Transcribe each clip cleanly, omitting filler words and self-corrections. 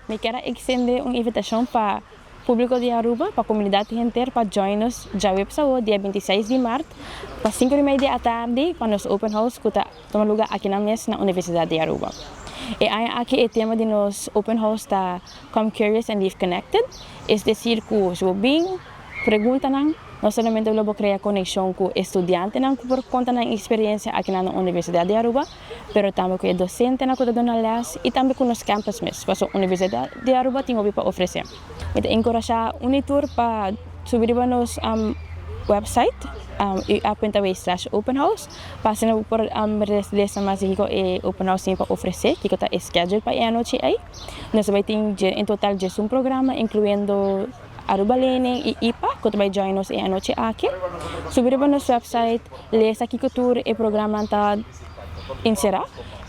Me quero extender uma invitação para o público de Aruba, para a comunidade inteira, para join-nos já dia 26 de março, para 5h30 da tarde, para nosso open house que toma lugar aqui na mesa na Universidade de Aruba. E aqui o tema de nosso open house está Come Curious and Live Connected, é decir, que se você pergunta não somente eu vou criar conexão com estudantes por conta da experiência aqui na Universidade de Aruba, mas também com docentes que estão na e também com os campos mesmo, porque a Universidade de Aruba tem algo para oferecer. Então, encorajar tour para subir para nosso website, app.openhouse, passando por residência mais rico e open house tem para oferecer, que está schedule para a noite aí. Nós vamos ter em total de um programa, incluindo Aruba Learning e IPA, que vai join nos a noite aqui. Subir para nosso website, ler aqui que tour e programa está inserar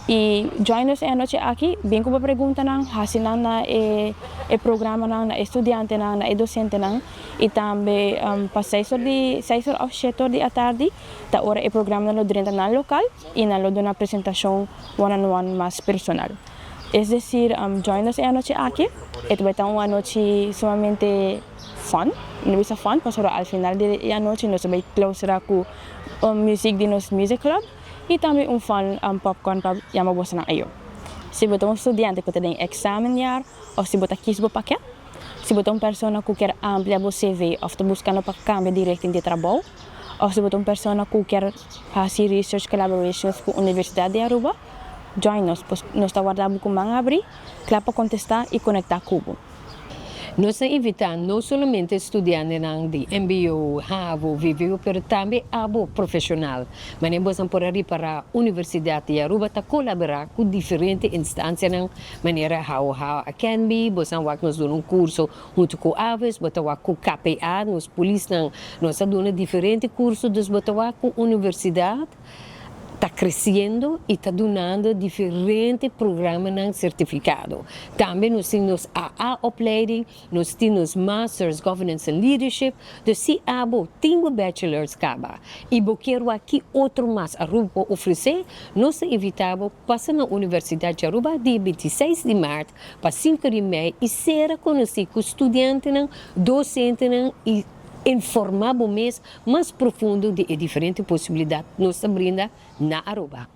e join nos a noite aqui, bem como pergunta hasilana na e programa na estudante na e docente e também para 6 horas às 7 horas da tarde, da hora e programa no durante na local e na uma apresentação one-on-one mais personal. Es decir, join-nos a noite aqui. Ito vai estar uma noite sumamente fun, fun, porque ao final da noite nós vamos close com music de nosso music club e também fun popcorn para chamar você na ayo. Se você é estudante que tem exame ou se você quis o paquete, se você é uma pessoa que quer ampliar o CV ou está buscando para cambiar direito de trabalho, ou se você é uma pessoa que quer fazer research collaborations com a Universidade de Aruba, join-nos, nós estamos guardando com mão abrir, para contestar e conectar com o. Nós invitamos não somente estudantes de MBO, HAVO, VVO, mas também abo profissional. Mas nós vamos para a Universidade de Aruba para colaborar com diferentes instâncias de maneira how Academy, nós vamos dar curso junto com aves, nós vamos com KPA, nós polícia, nós damos diferentes cursos, nós vamos com a universidade. Está crescendo e está dando diferentes programas de certificado. Também nós temos a opleiding, nós temos Masters Governance and Leadership, se abo tem o Bachelor's Caba. E eu quero aqui outro mais Aruba oferecer, nós invitamos para na Universidade de Aruba, dia 26 de março, para 5h30 e ser conhecido com estudantes, docentes e informar o mês mais profundo de diferentes possibilidades que nos brinda na Aruba.